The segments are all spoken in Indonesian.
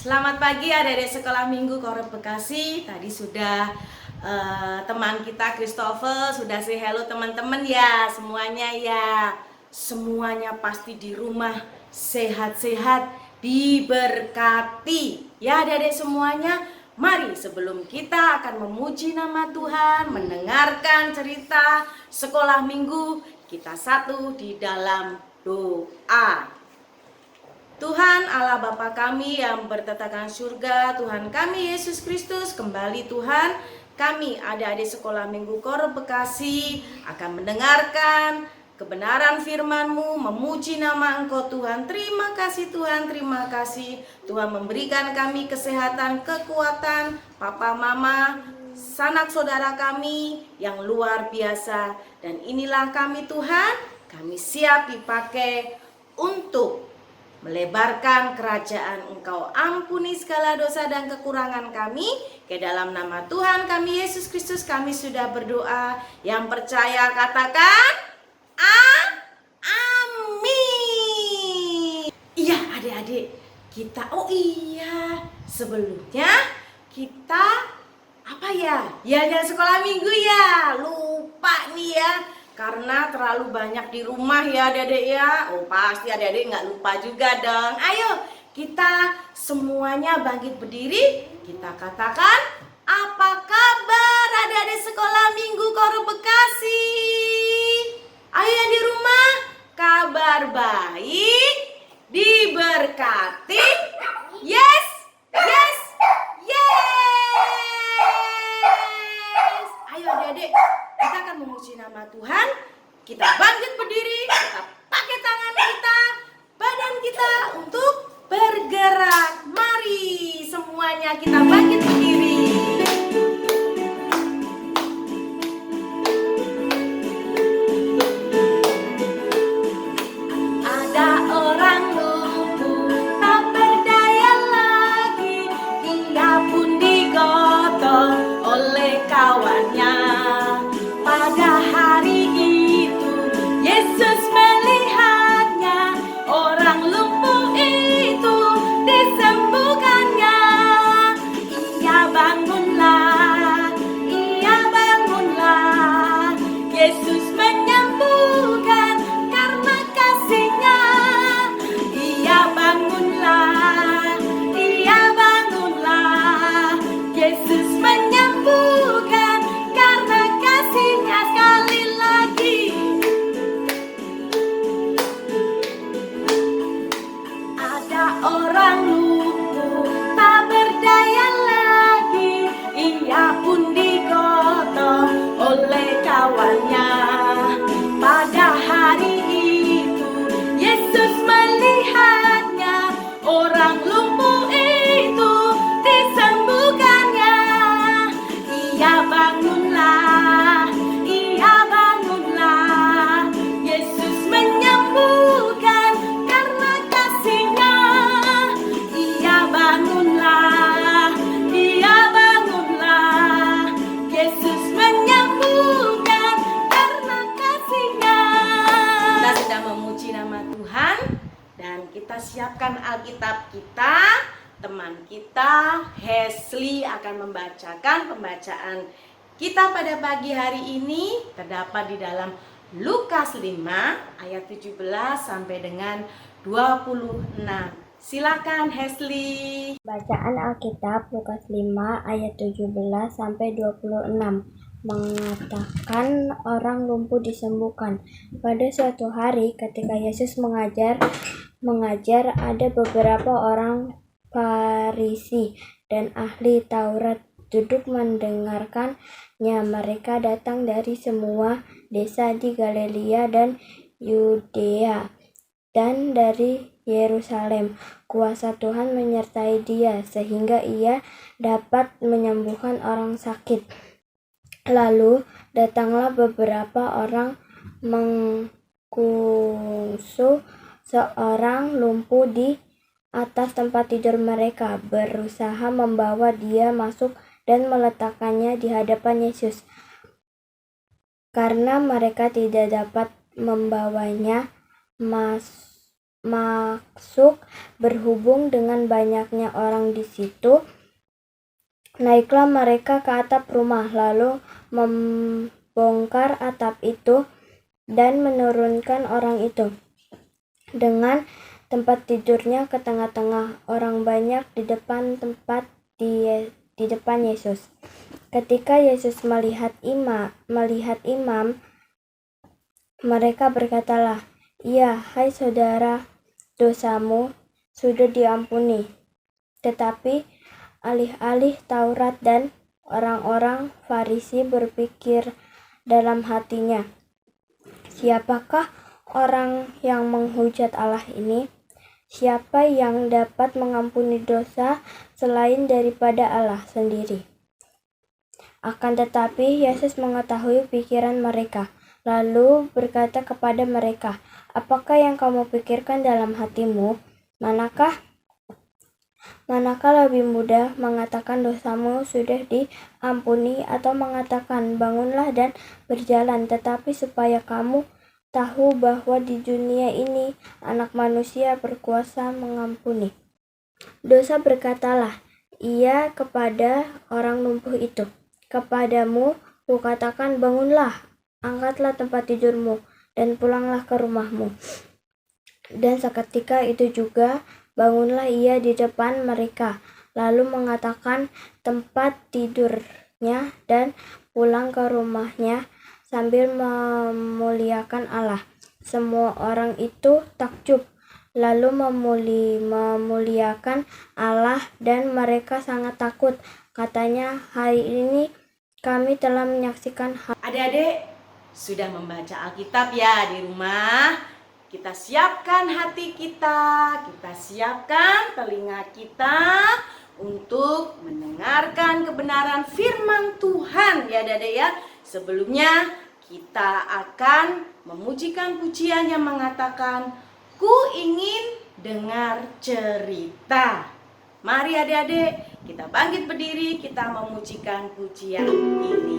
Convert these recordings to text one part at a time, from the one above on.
Selamat pagi adik-adik sekolah minggu Korem Bekasi. Tadi sudah teman kita Christopher sudah say hello teman-teman ya, semuanya ya. Semuanya pasti di rumah sehat-sehat, diberkati. Ya adik-adik semuanya, mari sebelum kita akan memuji nama Tuhan, mendengarkan cerita sekolah minggu, kita satu di dalam doa. Tuhan Allah Bapa kami yang bertatakan surga, Tuhan kami Yesus Kristus, kembali Tuhan, kami adik-adik sekolah minggu Korem Bekasi akan mendengarkan kebenaran firman-Mu, memuji nama Engkau Tuhan. Terima kasih Tuhan, terima kasih Tuhan memberikan kami kesehatan, kekuatan, papa mama, sanak saudara kami yang luar biasa. Dan inilah kami Tuhan, kami siap dipakai untuk melebarkan kerajaan Engkau. Ampuni segala dosa dan kekurangan kami. Ke dalam nama Tuhan kami Yesus Kristus kami sudah berdoa. Yang percaya katakan amin. Iya adik-adik, kita sebelumnya kita apa ya? Ya sekolah minggu ya. Lupa nih ya. Karena terlalu banyak di rumah ya adik-adik ya. Oh pasti adik-adik nggak lupa juga dong. Ayo kita semuanya bangkit berdiri. Kita katakan, apa kabar adik-adik sekolah minggu Korem Bekasi? Ayo yang di rumah, kabar baik, diberkati. Yes, yes, yes. Ayo adik-adik, kita akan memuji nama Tuhan. Kita bangkit berdiri, kita pakai tangan kita, badan kita untuk bergerak. Mari semuanya kita bangkit berdiri. Ada orang lumpuh tak berdaya lagi, ia pun digotong oleh kawannya. Pada hari itu Yesus melihatnya, orang lumpuh itu disembuhkannya. Ia bangunlah, Yesus menyembuhkan karena kasih-Nya. Ia bangunlah, Yesus menyembuhkan karena kasih-Nya. Sekali lagi, ada orang lumpuh tak berdaya lagi, ia pun digotong oleh kawannya. Pada hari itu Yesus melihatnya, orang lumpuh itu disembuhkannya. Ia bangunlah, Yesus menyembuhkan karena kasih-Nya. Ia bangunlah, Yesus menyembuhkan karena kasih-Nya. Kita sudah memuji nama Tuhan dan kita siapkan Alkitab kita. Teman kita Hesley akan membacakan pembacaan kita pada pagi hari ini, terdapat di dalam Lukas 5 ayat 17 sampai dengan 26. Silakan Hesley. Bacaan Alkitab Lukas 5 ayat 17 sampai 26 mengatakan orang lumpuh disembuhkan. Pada suatu hari ketika Yesus mengajar, ada beberapa orang Farisi dan ahli Taurat duduk mendengarkannya. Mereka datang dari semua desa di Galilea dan Yudea dan dari Yerusalem. Kuasa Tuhan menyertai dia sehingga ia dapat menyembuhkan orang sakit. Lalu datanglah beberapa orang mengkusu seorang lumpuh di atas tempat tidur mereka, berusaha membawa dia masuk dan meletakkannya di hadapan Yesus. Karena mereka tidak dapat membawanya masuk berhubung dengan banyaknya orang di situ, naiklah mereka ke atap rumah, lalu membongkar atap itu dan menurunkan orang itu dengan tempat tidurnya ke tengah-tengah orang banyak di depan Yesus. Ketika Yesus melihat imam, mereka berkatalah, "Ya, hai saudara, dosamu sudah diampuni." Tetapi alih-alih Taurat dan orang-orang Farisi berpikir dalam hatinya, "Siapakah orang yang menghujat Allah ini? Siapa yang dapat mengampuni dosa selain daripada Allah sendiri?" Akan tetapi Yesus mengetahui pikiran mereka, lalu berkata kepada mereka, "Apakah yang kamu pikirkan dalam hatimu? Manakah lebih mudah mengatakan dosamu sudah diampuni, atau mengatakan bangunlah dan berjalan? Tetapi supaya kamu tahu bahwa di dunia ini Anak Manusia berkuasa mengampuni dosa, berkatalah ia kepada orang lumpuh itu, "Kepadamu kukatakan, bangunlah, angkatlah tempat tidurmu, dan pulanglah ke rumahmu." Dan seketika itu juga bangunlah ia di depan mereka, lalu mengangkatkan tempat tidurnya dan pulang ke rumahnya sambil memuliakan Allah. Semua orang itu takjub, lalu memuliakan Allah, dan mereka sangat takut. Katanya, "Hari ini kami telah menyaksikan hal." Adik-adik sudah membaca Alkitab ya di rumah? Kita siapkan hati kita siapkan telinga kita untuk mendengarkan kebenaran firman Tuhan ya adik-adik ya. Sebelumnya kita akan memujikan pujian yang mengatakan, "Ku ingin dengar cerita." Mari adik-adik kita bangkit berdiri, kita memujikan pujian ini.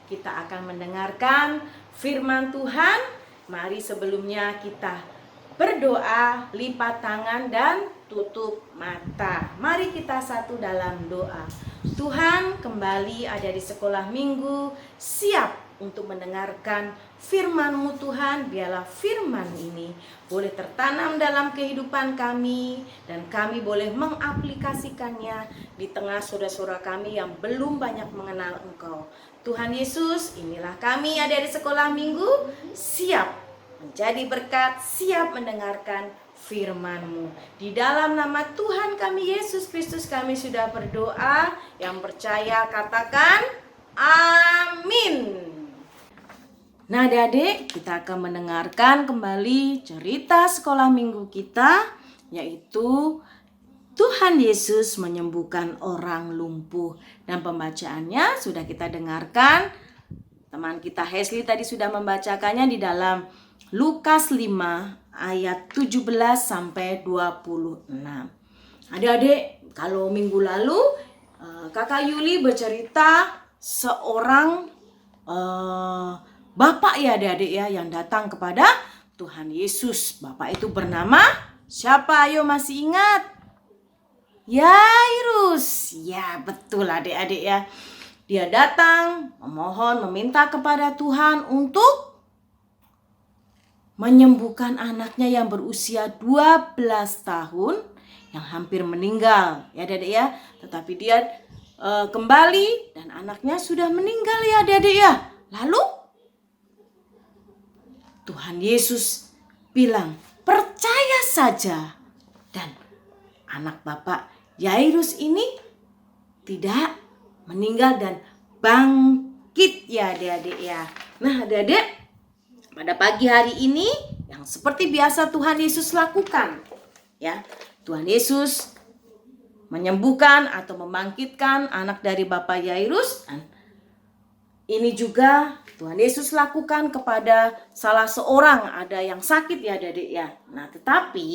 Kita akan mendengarkan firman Tuhan. Mari sebelumnya kita berdoa, lipat tangan dan tutup mata. Mari kita satu dalam doa. Tuhan, kembali ada di sekolah minggu, siap untuk mendengarkan firman-Mu Tuhan. Biarlah firman ini boleh tertanam dalam kehidupan kami, dan kami boleh mengaplikasikannya di tengah saudara-saudara kami yang belum banyak mengenal Engkau. Tuhan Yesus, inilah kami ada di sekolah minggu, siap menjadi berkat, siap mendengarkan firman-Mu. Di dalam nama Tuhan kami Yesus Kristus kami sudah berdoa. Yang percaya katakan amin. Nah adik-adik, kita akan mendengarkan kembali cerita sekolah minggu kita, yaitu Tuhan Yesus menyembuhkan orang lumpuh. Dan pembacaannya sudah kita dengarkan. Teman kita Hesley tadi sudah membacakannya di dalam Lukas 5 ayat 17 sampai 26. Adik-adik, kalau minggu lalu Kakak Yuli bercerita seorang bapak ya adik-adik ya yang datang kepada Tuhan Yesus. Bapak itu bernama siapa? Ayo masih ingat? Yairus. Ya betul adik-adik ya. Dia datang memohon, meminta kepada Tuhan untuk menyembuhkan anaknya yang berusia 12 tahun yang hampir meninggal ya adik-adik ya. Tetapi dia kembali dan anaknya sudah meninggal ya adik-adik ya. Lalu Tuhan Yesus bilang, percaya saja. Dan anak Bapak Yairus ini tidak meninggal dan bangkit ya adik-adik ya. Nah adik-adik, pada pagi hari ini yang seperti biasa Tuhan Yesus lakukan ya. Tuhan Yesus menyembuhkan atau membangkitkan anak dari Bapak Yairus. Dan ini juga Tuhan Yesus lakukan kepada salah seorang, ada yang sakit ya adik-adik ya. Nah tetapi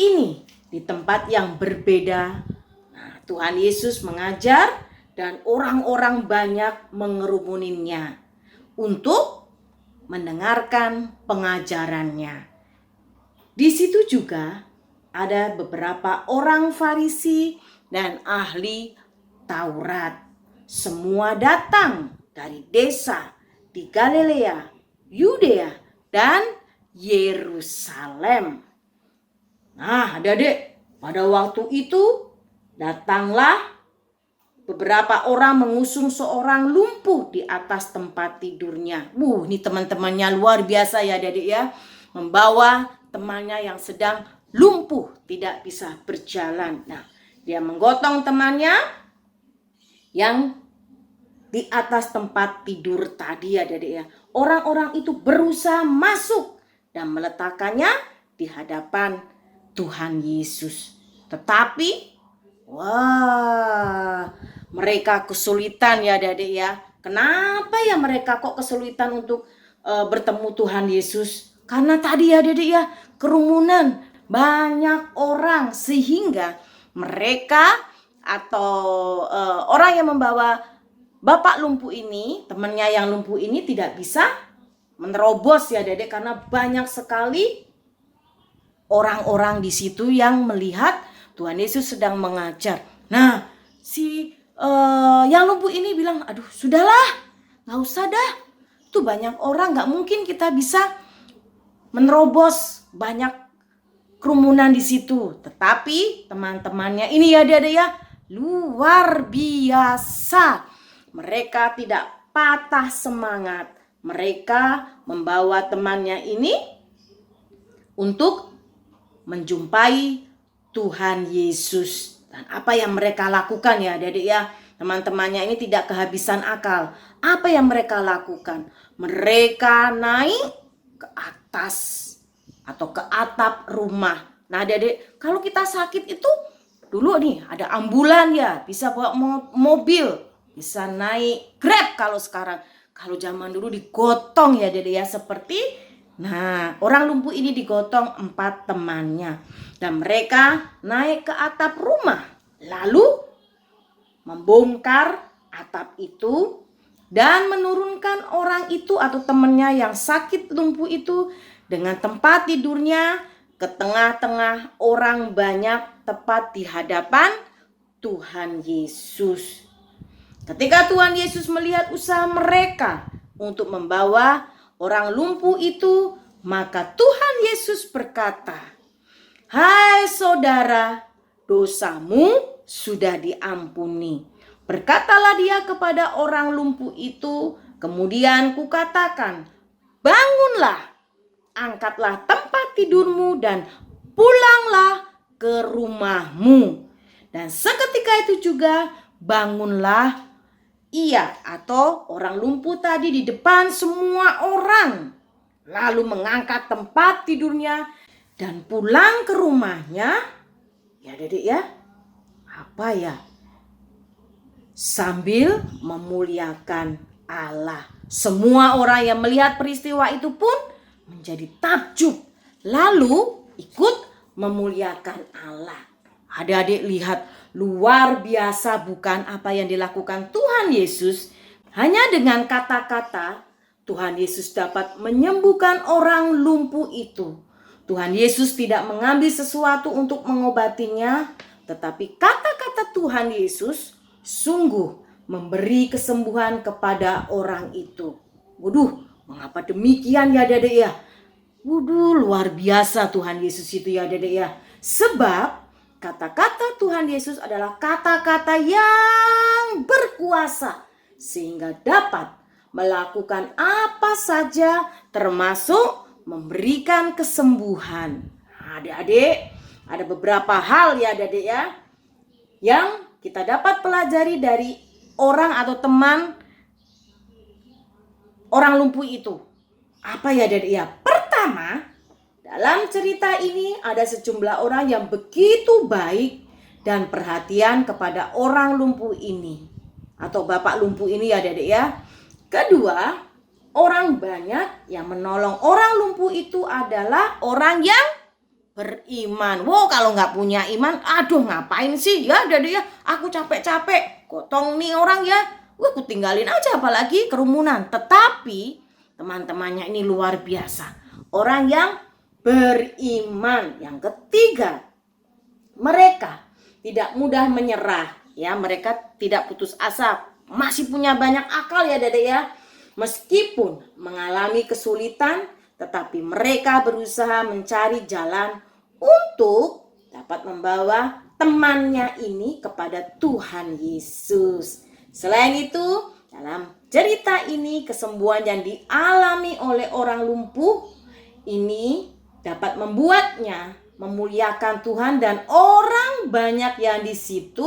ini di tempat yang berbeda. Nah, Tuhan Yesus mengajar dan orang-orang banyak mengerumuninnya untuk mendengarkan pengajarannya. Di situ juga ada beberapa orang Farisi dan ahli Taurat. Semua datang dari desa di Galilea, Yudea, dan Yerusalem. Nah, adik-adik, pada waktu itu datanglah beberapa orang mengusung seorang lumpuh di atas tempat tidurnya. Ini teman-temannya luar biasa ya adik-adik ya. Membawa temannya yang sedang lumpuh, tidak bisa berjalan. Nah, dia menggotong temannya yang di atas tempat tidur tadi ya adik-adik ya. Orang-orang itu berusaha masuk dan meletakkannya di hadapan Tuhan Yesus. Tetapi mereka kesulitan ya adik-adik ya. Kenapa ya mereka kok kesulitan untuk bertemu Tuhan Yesus? Karena tadi ya adik-adik ya, kerumunan banyak orang sehingga mereka atau orang yang membawa bapak lumpuh ini, temannya yang lumpuh ini tidak bisa menerobos ya adik-adik karena banyak sekali orang-orang di situ yang melihat Tuhan Yesus sedang mengajar. Nah, si yang lumpuh ini bilang, aduh sudahlah, gak usah dah. Tuh banyak orang, gak mungkin kita bisa menerobos banyak kerumunan di situ. Tetapi teman-temannya ini ya adik-adik ya, luar biasa. Mereka tidak patah semangat. Mereka membawa temannya ini untuk menjumpai Tuhan Yesus. Dan apa yang mereka lakukan ya adik-adik ya, teman-temannya ini tidak kehabisan akal. Apa yang mereka lakukan? Mereka naik ke atas atau ke atap rumah. Nah adik-adik, kalau kita sakit itu dulu nih ada ambulan ya, bisa bawa mobil, bisa naik Grab kalau sekarang. Kalau zaman dulu digotong ya adik-adik ya, seperti orang lumpuh ini digotong 4 temannya. Dan mereka naik ke atap rumah. Lalu membongkar atap itu dan menurunkan orang itu atau temannya yang sakit lumpuh itu dengan tempat tidurnya ke tengah-tengah orang banyak tepat di hadapan Tuhan Yesus. Ketika Tuhan Yesus melihat usaha mereka untuk membawa orang lumpuh itu, maka Tuhan Yesus berkata, "Hai saudara, dosamu sudah diampuni." Berkatalah dia kepada orang lumpuh itu, kemudian kukatakan, "Bangunlah, angkatlah tempat tidurmu dan pulanglah ke rumahmu." Dan seketika itu juga bangunlah ia atau orang lumpuh tadi di depan semua orang. Lalu mengangkat tempat tidurnya dan pulang ke rumahnya. Ya adik ya, apa ya? Sambil memuliakan Allah. Semua orang yang melihat peristiwa itu pun menjadi takjub. Lalu ikut memuliakan Allah. Adik-adik lihat, luar biasa bukan apa yang dilakukan Tuhan Yesus? Hanya dengan kata-kata Tuhan Yesus dapat menyembuhkan orang lumpuh itu. Tuhan Yesus tidak mengambil sesuatu untuk mengobatinya, tetapi kata-kata Tuhan Yesus sungguh memberi kesembuhan kepada orang itu. Waduh, mengapa demikian ya adik-adik ya? Waduh, luar biasa Tuhan Yesus itu ya adik-adik ya. Sebab kata-kata Tuhan Yesus adalah kata-kata yang berkuasa sehingga dapat melakukan apa saja termasuk memberikan kesembuhan. Adik-adik, ada beberapa hal ya adik-adik ya yang kita dapat pelajari dari orang atau teman orang lumpuh itu. Apa ya adik-adik ya? Pertama, dalam cerita ini ada sejumlah orang yang begitu baik dan perhatian kepada orang lumpuh ini atau bapak lumpuh ini ya adik-adik ya. Kedua, orang banyak yang menolong orang lumpuh itu adalah orang yang beriman. Wow, kalau nggak punya iman, aduh ngapain sih ya adik-adik ya? Aku capek-capek, gotong nih orang ya. Wah, aku tinggalin aja apalagi kerumunan. Tetapi teman-temannya ini luar biasa. Orang yang beriman. Yang ketiga, mereka tidak mudah menyerah. Ya, mereka tidak putus asa. Masih punya banyak akal ya adik-adik ya. Meskipun mengalami kesulitan, tetapi mereka berusaha mencari jalan untuk dapat membawa temannya ini kepada Tuhan Yesus. Selain itu, dalam cerita ini kesembuhan yang dialami oleh orang lumpuh ini dapat membuatnya memuliakan Tuhan dan orang banyak yang di situ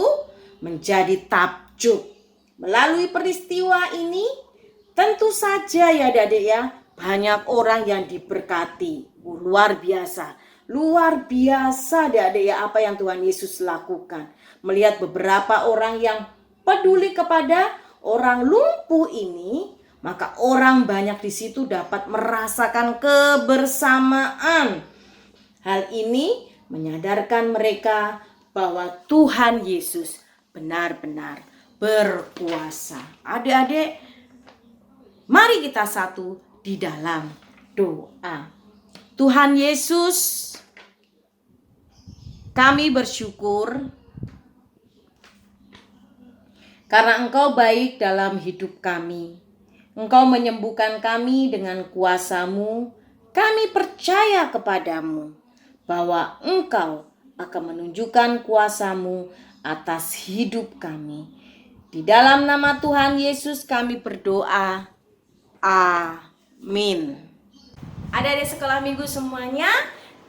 menjadi takjub. Melalui peristiwa ini tentu saja ya adik-adik ya, banyak orang yang diberkati. Luar biasa. Luar biasa adik-adik ya apa yang Tuhan Yesus lakukan. Melihat beberapa orang yang peduli kepada orang lumpuh ini, maka orang banyak di situ dapat merasakan kebersamaan. Hal ini menyadarkan mereka bahwa Tuhan Yesus benar-benar berkuasa. Adik-adik, mari kita satu di dalam doa. Tuhan Yesus, kami bersyukur karena Engkau baik dalam hidup kami. Engkau menyembuhkan kami dengan kuasa-Mu. Kami percaya kepadamu bahwa Engkau akan menunjukkan kuasa-Mu atas hidup kami. Di dalam nama Tuhan Yesus kami berdoa. Amin. Adik-adik sekolah minggu semuanya,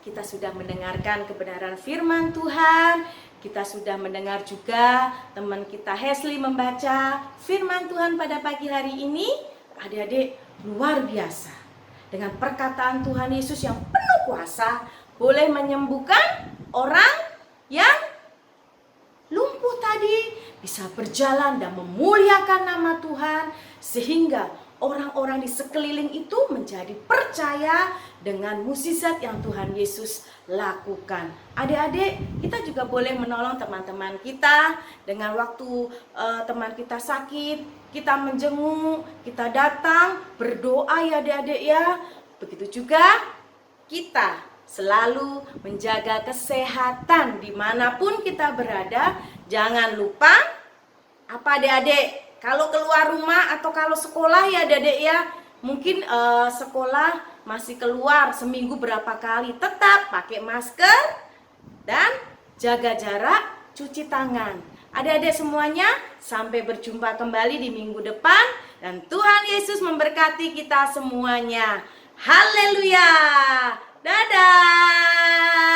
kita sudah mendengarkan kebenaran firman Tuhan. Kita sudah mendengar juga teman kita Hesli membaca firman Tuhan pada pagi hari ini. Adik-adik, luar biasa. Dengan perkataan Tuhan Yesus yang penuh kuasa, boleh menyembuhkan orang yang lumpuh tadi, bisa berjalan dan memuliakan nama Tuhan, sehingga orang-orang di sekeliling itu menjadi percaya dengan mukjizat yang Tuhan Yesus lakukan. Adik-adik, kita juga boleh menolong teman-teman kita dengan waktu teman kita sakit, kita menjenguk, kita datang, berdoa ya adik-adik ya. Begitu juga kita selalu menjaga kesehatan dimanapun kita berada. Jangan lupa apa adik-adik, kalau keluar rumah atau kalau sekolah ya adik-adik ya, mungkin sekolah masih keluar seminggu berapa kali, tetap pakai masker dan jaga jarak, cuci tangan. Adik-adik semuanya, sampai berjumpa kembali di minggu depan, dan Tuhan Yesus memberkati kita semuanya. Haleluya. Dadah.